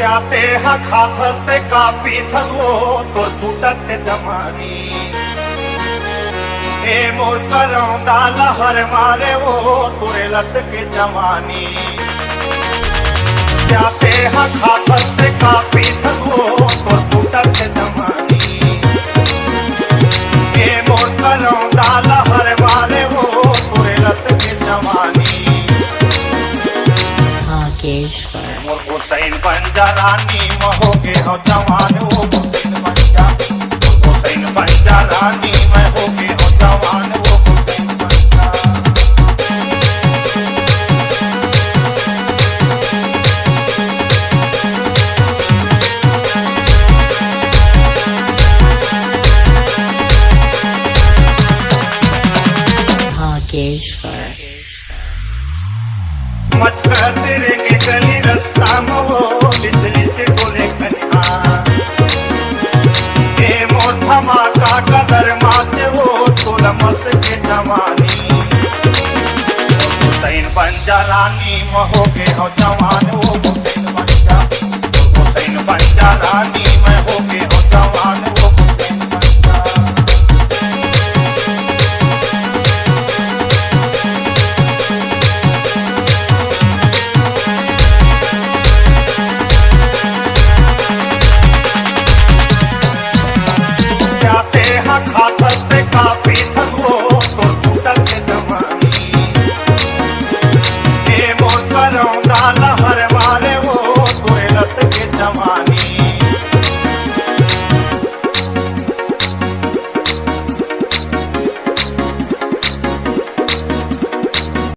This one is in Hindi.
आते हा खाफस्ते कापी थगो तो टूटत जमानी हे मोर करौंदा लहर मारे वो तुरे लत के जवानी आते हा खाफस्ते कापी थगो तो टूटत जमानी हे मोर करौंदा लहर मारे वो तुरे लत के जवानी मोर हुसैन बन जा रानी महोगे हो जवान वो हुसैन बन जा हुसैन बन जा रानी मैं होगे हो जवान वो हुसैन बन जा मचका तेरे के गली रास्ता में वो बिजली से बोले कन्या हे मोर धमाका कदर माते वो तोला मत के जवानी हुसैन बन जा रानी महोगे हो जवान वो हुसैन बन जा रानी